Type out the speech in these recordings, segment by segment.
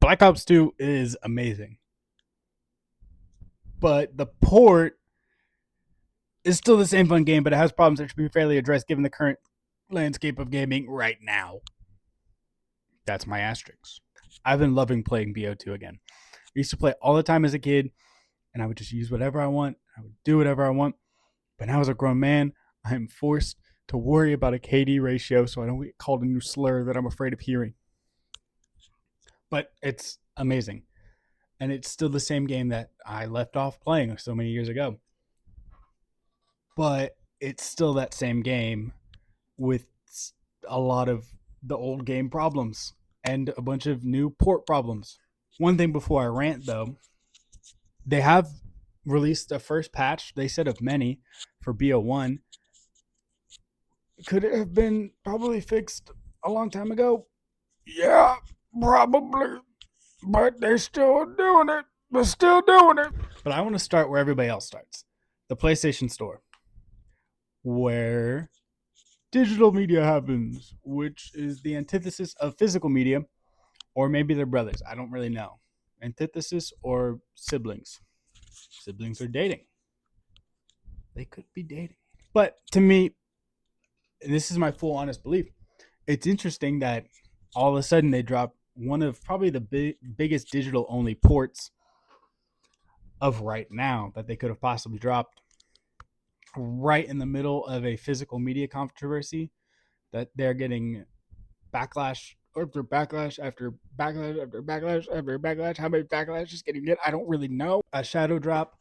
Black Ops 2 is amazing, but the port is still the same fun game, but it has problems that should be fairly addressed given the current landscape of gaming right now. That's my asterisk. I've been loving playing BO2 again. I used to play all the time as a kid, and I would just use whatever I want. I would do whatever I want. But now as a grown man, I am forced to worry about a KD ratio so I don't get called a new slur that I'm afraid of hearing. But it's amazing. And it's still the same game that I left off playing so many years ago. But it's still that same game with a lot of the old game problems and a bunch of new port problems. One thing before I rant though, they have released a first patch, they said of many, for BO1. Could it have been probably fixed a long time ago? Yeah, probably. But they're still doing it. They're still doing it. But I want to start where everybody else starts. The PlayStation Store. Where digital media happens, which is the antithesis of physical media, or maybe they're brothers. I don't really know. Antithesis or siblings. Siblings are dating. They could be dating. But to me, and this is my full honest belief, it's interesting that all of a sudden they drop one of probably the biggest digital only ports of right now that they could have possibly dropped right in the middle of a physical media controversy that they're getting backlash after backlash after backlash after backlash after backlash. How many backlash is getting it? I don't really know. A shadow drop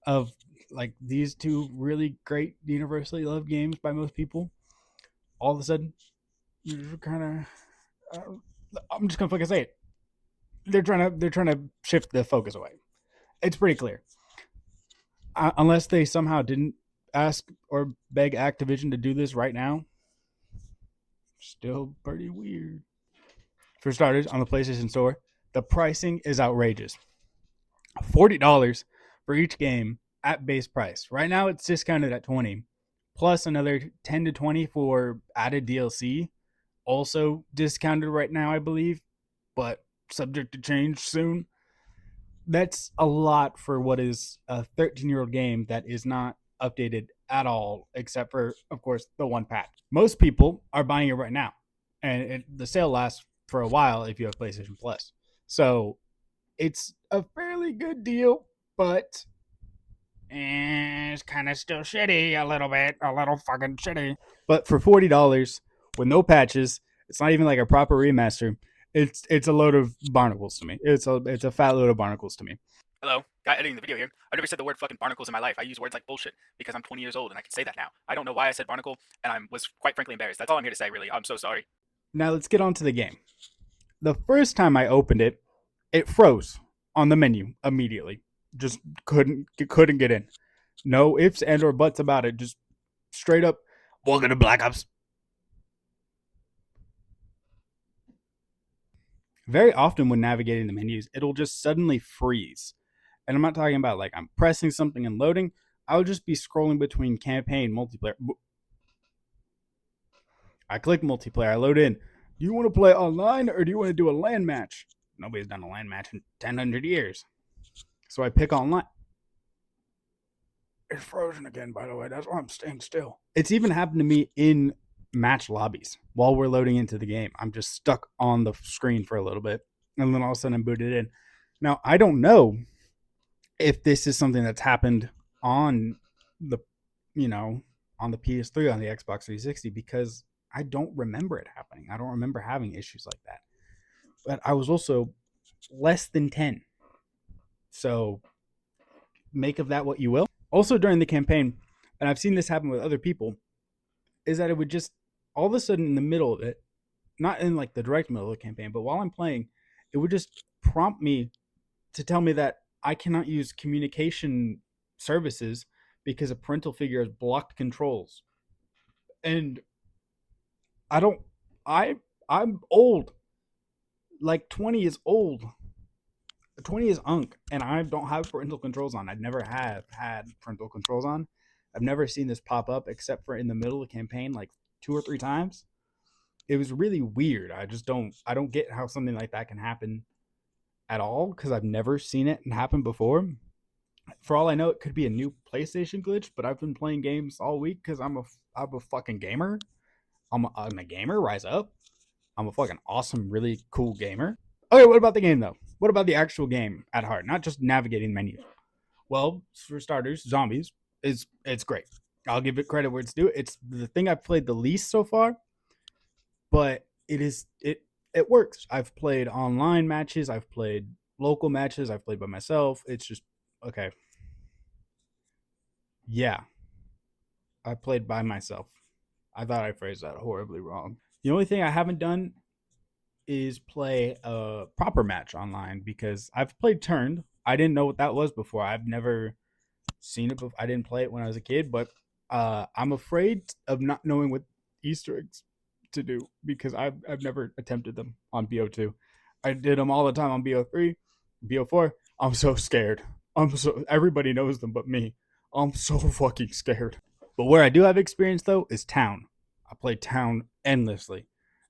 of like these two really great universally loved games by most people. All of a sudden, you're kind of. I'm just gonna fucking say it. They're trying to shift the focus away. It's pretty clear. Unless they somehow didn't ask or beg Activision to do this right now, still pretty weird. For starters, on the PlayStation Store, the pricing is outrageous. $40 for each game at base price. Right now, it's discounted at 20, plus another 10 to 20 for added DLC. Also discounted right now, I believe, but subject to change soon. That's a lot for what is a 13-year-old game that is not updated at all, except for, of course, the one patch. Most people are buying it right now, and the sale lasts for a while if you have PlayStation Plus. So it's a fairly good deal, but it's kind of still shitty a little bit, a little fucking shitty. But for $40 with no patches, it's not even like a proper remaster. It's a load of barnacles to me. It's a fat load of barnacles to me. Hello, guy editing the video here. I've never said the word fucking barnacles in my life. I use words like bullshit because I'm 20 years old and I can say that now. I don't know why I said barnacle, and I was quite frankly embarrassed. That's all I'm here to say, really. I'm so sorry. Now let's get on to the game. The first time I opened it, it froze on the menu immediately. Just couldn't get in. No ifs and or buts about it. Just straight up, welcome to Black Ops. Very often when navigating the menus, it'll just suddenly freeze. And I'm not talking about like I'm pressing something and loading. I'll just be scrolling between campaign, multiplayer. I click multiplayer, I load in. Do you want to play online or do you want to do a LAN match? Nobody's done a LAN match in 1,000 years. So I pick online. It's frozen again, by the way. That's why I'm staying still. It's even happened to me in match lobbies while we're loading into the game. I'm just stuck on the screen for a little bit, and then all of a sudden I'm booted in. Now, I don't know if this is something that's happened on the, on the PS3, on the Xbox 360, because I don't remember it happening. I don't remember having issues like that. But I was also less than 10. So make of that what you will. Also during the campaign, and I've seen this happen with other people, is that it would just all of a sudden in the middle of it, not in like the direct middle of the campaign, but while I'm playing, it would just prompt me to tell me that I cannot use communication services because a parental figure has blocked controls. And I don't I'm old. Like 20 is old. 20 is unk, and I don't have parental controls on. I've never have had parental controls on. I've never seen this pop up except for in the middle of the campaign like 2 or 3 times. it was really weird. I don't get how something like that can happen at all because I've never seen it happen before. For all I know, it could be a new PlayStation glitch, but I've been playing games all week because I'm a fucking gamer. I'm a gamer. Rise up. I'm a fucking awesome, really cool gamer. Okay, what about the game though? What about the actual game at heart? Not just navigating menus. Well, for starters, zombies is it's great. I'll give it credit where it's due. It's the thing I've played the least so far, but it works. I've played online matches, I've played local matches, I've played by myself. It's just okay. Yeah, I played by myself. I thought I phrased that horribly wrong. The only thing I haven't done is play a proper match online because I've played turned. I didn't know what that was before. I've never seen it before. I didn't play it when I was a kid, but I'm afraid of not knowing what Easter eggs to do because I've never attempted them on BO2. I did them all the time on BO3, BO4. I'm so scared. Everybody knows them but me. I'm so fucking scared. But where I do have experience though is town. I play town endlessly,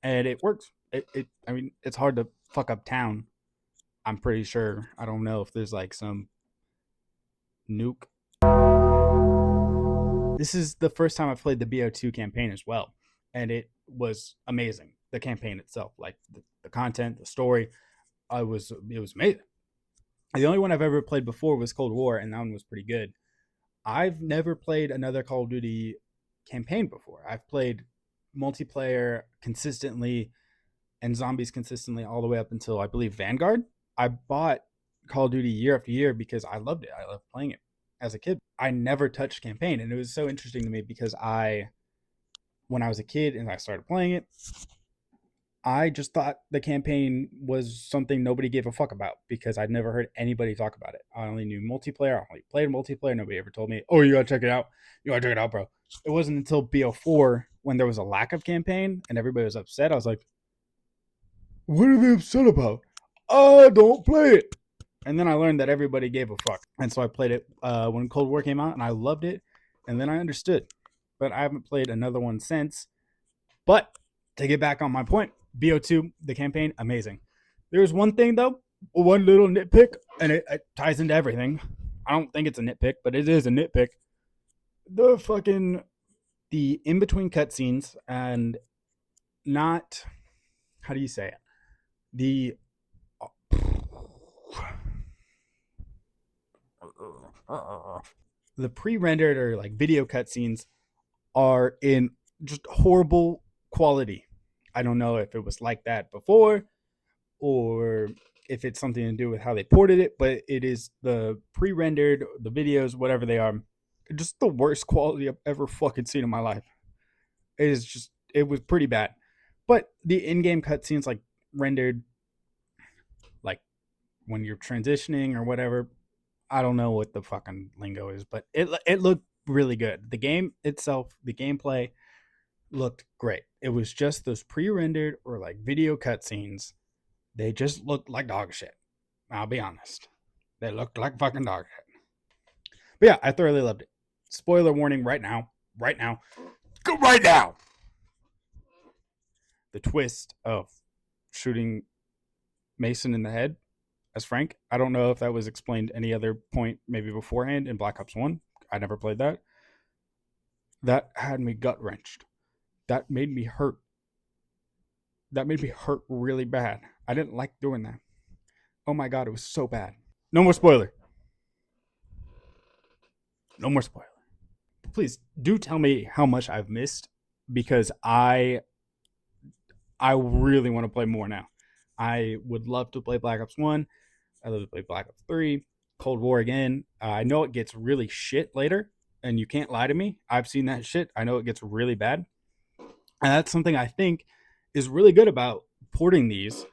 and it works. I mean, it's hard to fuck up town. I'm pretty sure. I don't know if there's like some nuke. This is the first time I've played the BO2 campaign as well, and it was amazing. The campaign itself, like the content, the story, it was amazing. The only one I've ever played before was Cold War, and that one was pretty good. I've never played another Call of Duty campaign before. I've played multiplayer consistently and zombies consistently all the way up until I believe Vanguard. I bought Call of Duty year after year because I loved it. I loved playing it as a kid. I never touched campaign, and it was so interesting to me because when I was a kid and I started playing it, I just thought the campaign was something nobody gave a fuck about because I'd never heard anybody talk about it. I only knew multiplayer. I only played multiplayer. Nobody ever told me, "Oh, you gotta check it out. You gotta check it out, bro." It wasn't until BO4 when there was a lack of campaign and everybody was upset. I was like, "What are they upset about? I don't play it." And then I learned that everybody gave a fuck, and so I played it when Cold War came out, and I loved it. And then I understood, but I haven't played another one since. But to get back on my point, BO2, the campaign, amazing. There's one thing though, one little nitpick, and it ties into everything. I don't think it's a nitpick, but it is a nitpick. The fucking the in between cutscenes and not how do you say it? The the pre-rendered or like video cutscenes are in just horrible quality. I don't know if it was like that before or if it's something to do with how they ported it, but it is the pre-rendered, the videos, whatever they are, just the worst quality I've ever fucking seen in my life. It was pretty bad. But the in-game cutscenes like rendered like when you're transitioning or whatever, I don't know what the fucking lingo is, but it looked really good. The game itself, the gameplay looked great. It was just those pre-rendered or like video cutscenes. They just looked like dog shit. I'll be honest. They looked like fucking dog shit. But yeah, I thoroughly loved it. Spoiler warning right now. Right now. Go right now. The twist of shooting Mason in the head as Frank. I don't know if that was explained any other point maybe beforehand in Black Ops 1. I never played that. That had me gut wrenched. That made me hurt. That made me hurt really bad. I didn't like doing that. Oh my god, it was so bad. No more spoiler. No more spoiler. Please do tell me how much I've missed because I really want to play more now. I would love to play Black Ops 1. I love to play Black Ops 3, Cold War again. I know it gets really shit later, and you can't lie to me. I've seen that shit. I know it gets really bad. And that's something I think is really good about porting these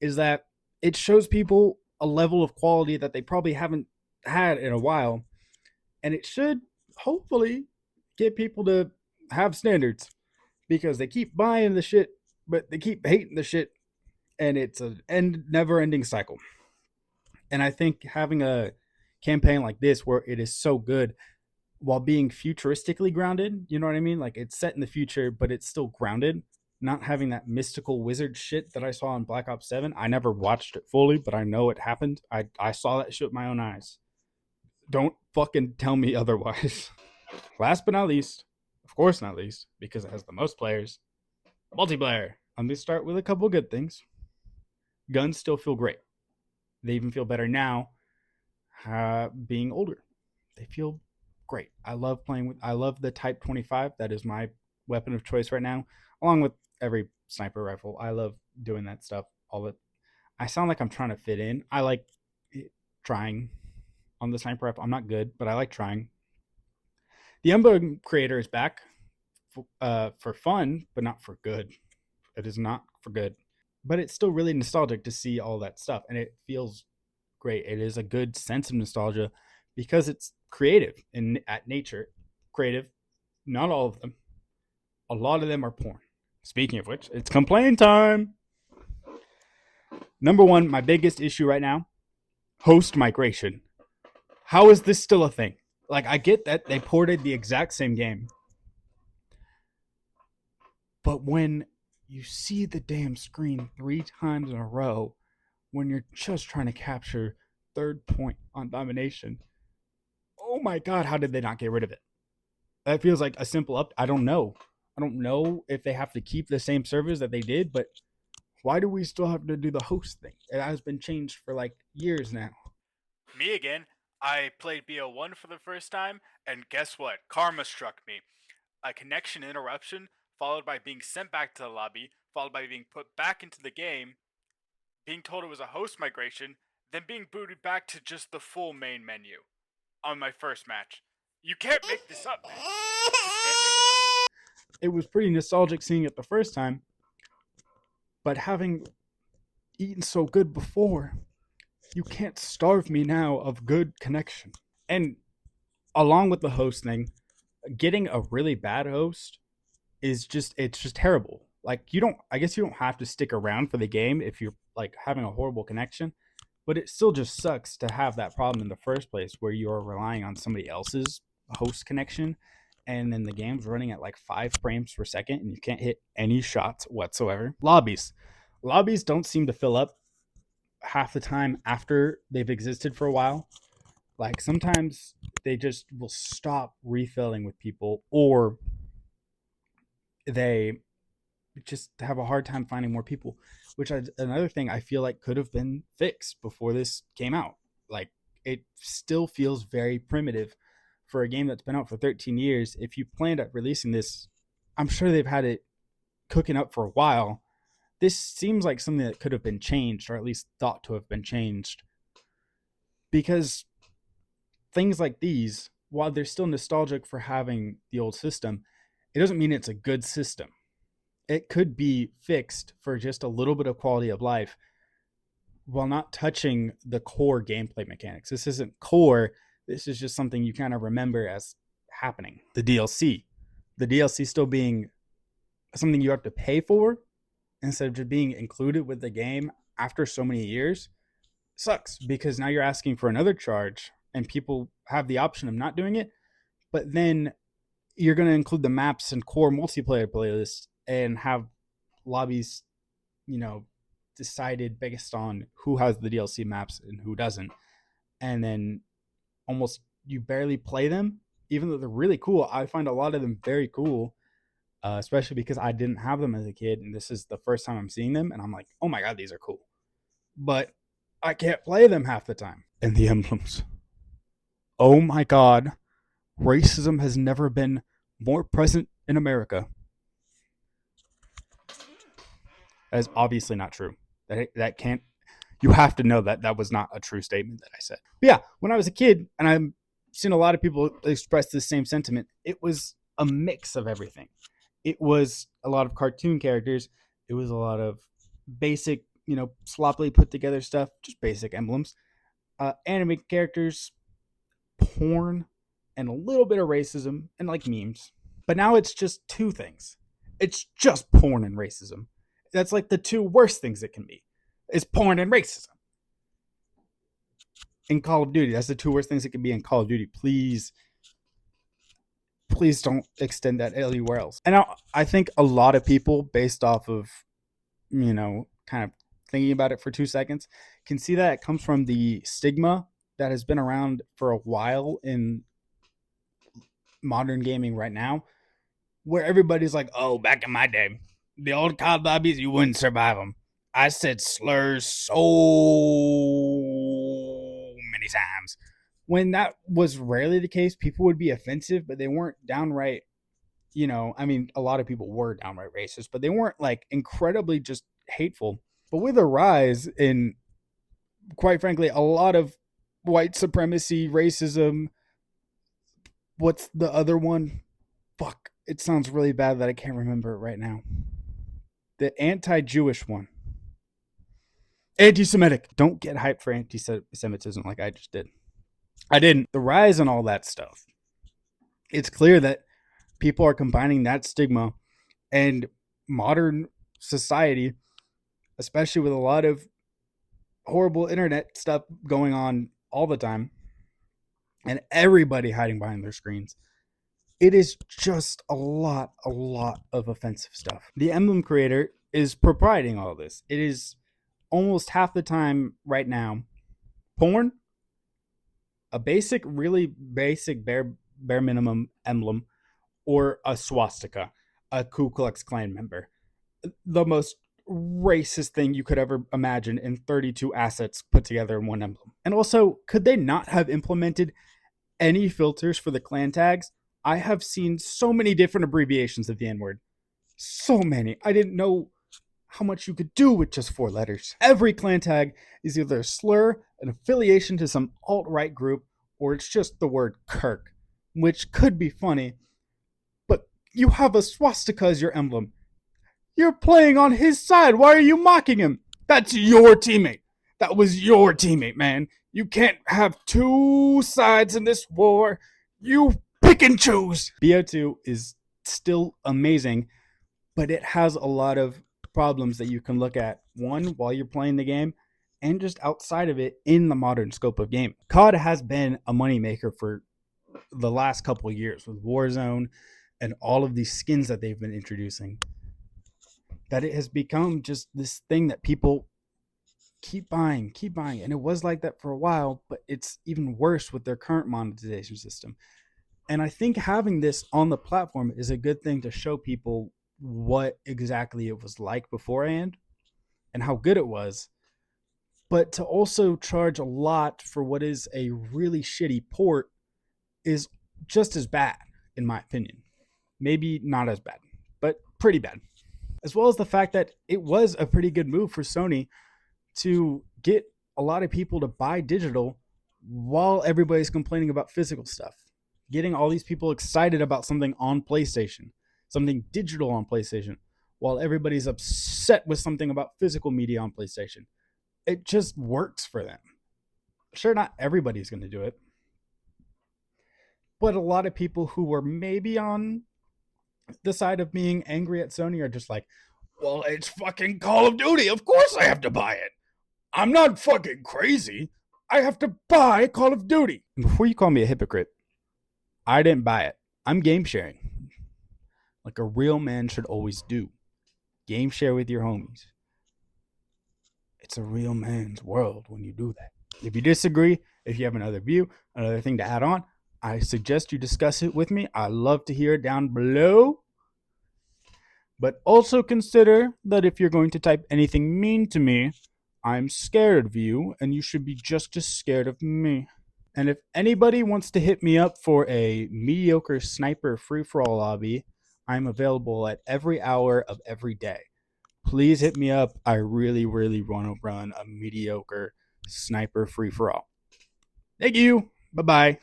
is that it shows people a level of quality that they probably haven't had in a while. And it should hopefully get people to have standards because they keep buying the shit, but they keep hating the shit. And it's a never ending cycle. And I think having a campaign like this where it is so good while being futuristically grounded, you know what I mean? Like it's set in the future, but it's still grounded. not having that mystical wizard shit that I saw in Black Ops 7. I never watched it fully, but I know it happened. I saw that shit with my own eyes. Don't fucking tell me otherwise. Last but not least, of course not least, because it has the most players, multiplayer. Let me start with a couple good things. Guns still feel great. They even feel better now, being older. They feel great. I love playing with. I love the Type 25. That is my weapon of choice right now, along with every sniper rifle. I love doing that stuff. All it. I sound like I'm trying to fit in. I like trying on the sniper rifle. I'm not good, but I like trying. The Emblem creator is back for fun, but not for good. It is not for good, but it's still really nostalgic to see all that stuff, and it feels great. It is a good sense of nostalgia because it's creative and at nature. Creative, not all of them. A lot of them are porn. Speaking of which, it's complaint time. Number one, my biggest issue right now: host migration. How is this still a thing? Like, I get that they ported the exact same game, but when you see the damn screen 3 times in a row, when you're just trying to capture third point on domination, oh my god, how did they not get rid of it? That feels like a simple up. I don't know. I don't know if they have to keep the same servers that they did, but why do we still have to do the host thing? It has been changed for like years now. Me again. I played BO1 for the first time, and guess what? Karma struck me. A connection interruption, followed by being sent back to the lobby, followed by being put back into the game, being told it was a host migration, then being booted back to just the full main menu on my first match. You can't make this up, man. You just can't make it up. It was pretty nostalgic seeing it the first time, but having eaten so good before, you can't starve me now of good connection. And along with the host thing, getting a really bad host is just it's just terrible. Like, you don't I guess you don't have to stick around for the game if you're like having a horrible connection, but it still just sucks to have that problem in the first place where you're relying on somebody else's host connection, and then the game's running at like 5 frames per second and you can't hit any shots whatsoever. Lobbies don't seem to fill up half the time after they've existed for a while. Like, sometimes they just will stop refilling with people, or they just have a hard time finding more people, which is another thing I feel like could have been fixed before this came out. Like, it still feels very primitive for a game that's been out for 13 years. If you planned at releasing this, I'm sure they've had it cooking up for a while. This seems like something that could have been changed, or at least thought to have been changed, because things like these, while they're still nostalgic for having the old system, it doesn't mean it's a good system. It could be fixed for just a little bit of quality of life while not touching the core gameplay mechanics. This isn't core. This is just something you kind of remember as happening. The DLC still being something you have to pay for instead of just being included with the game after so many years sucks, because now you're asking for another charge and people have the option of not doing it, but then you're going to include the maps and core multiplayer playlists and have lobbies, you know, decided based on who has the DLC maps and who doesn't. And then almost you barely play them, even though they're really cool. I find a lot of them very cool, especially because I didn't have them as a kid. And this is the first time I'm seeing them. And I'm like, oh my God, these are cool. But I can't play them half the time. And the emblems. Oh my God. Racism has never been more present in America. That is obviously not true. That can't. You have to know that that was not a true statement that I said. But yeah, when I was a kid, and I've seen a lot of people express the same sentiment, it was a mix of everything. It was a lot of cartoon characters. It was a lot of basic, sloppily put together stuff, just basic emblems. Anime characters, porn, and a little bit of racism, and like memes. But now it's just two things. It's just porn and racism. That's like the two worst things it can be. Is porn and racism. In Call of Duty, that's the two worst things it can be in Call of Duty. Please, please don't extend that anywhere else. And I think a lot of people, based off of, kind of thinking about it for 2 seconds, can see that it comes from the stigma that has been around for a while in modern gaming right now, where everybody's like, oh, back in my day, the old COD lobbies, you wouldn't survive them. I said slurs so many times. When that was rarely the case, people would be offensive, but they weren't downright, I mean, a lot of people were downright racist, but they weren't like incredibly just hateful. But with a rise in, quite frankly, a lot of white supremacy, racism, what's the other one? Fuck. It sounds really bad that I can't remember it right now. The anti Jewish one. Anti Semitic. Don't get hyped for anti Semitism like I just did. I didn't. The rise and all that stuff. It's clear that people are combining that stigma and modern society, especially with a lot of horrible internet stuff going on all the time and everybody hiding behind their screens. It is just a lot of offensive stuff. The emblem creator is proprietary all this. It is almost half the time right now porn, a basic, really basic, bare minimum emblem, or a swastika, a Ku Klux Klan member. The most racist thing you could ever imagine in 32 assets put together in one emblem. And also, could they not have implemented any filters for the clan tags? I have seen so many different abbreviations of the N word. So many. I didn't know how much you could do with just 4 letters. Every clan tag is either a slur, an affiliation to some alt right group, or it's just the word Kirk, which could be funny, but you have a swastika as your emblem. You're playing on his side. Why are you mocking him? That's your teammate. That was your teammate, man. You can't have two sides in this war. You pick and choose. BO2 is still amazing, but it has a lot of problems that you can look at. One, while you're playing the game, and just outside of it in the modern scope of game. COD has been a moneymaker for the last couple of years with Warzone and all of these skins that they've been introducing. That it has become just this thing that people keep buying. And it was like that for a while, but it's even worse with their current monetization system. And I think having this on the platform is a good thing to show people what exactly it was like beforehand and how good it was, but to also charge a lot for what is a really shitty port is just as bad, in my opinion. Maybe not as bad, but pretty bad. As well as the fact that it was a pretty good move for Sony to get a lot of people to buy digital while everybody's complaining about physical stuff. Getting all these people excited about something on PlayStation, something digital on PlayStation, while everybody's upset with something about physical media on PlayStation. It just works for them. Sure, not everybody's going to do it, but a lot of people who were maybe on the side of being angry at Sony are just like, well, it's fucking Call of Duty. Of course I have to buy it. I'm not fucking crazy. I have to buy Call of Duty. Before you call me a hypocrite, I didn't buy it. I'm game sharing. Like a real man should always do. Game share with your homies. It's a real man's world when you do that. If you disagree, if you have another view, another thing to add on, I suggest you discuss it with me. I love to hear it down below. But also consider that if you're going to type anything mean to me, I'm scared of you, and you should be just as scared of me. And if anybody wants to hit me up for a mediocre sniper free-for-all lobby, I'm available at every hour of every day. Please hit me up. I really, really want to run a mediocre sniper free-for-all. Thank you. Bye-bye.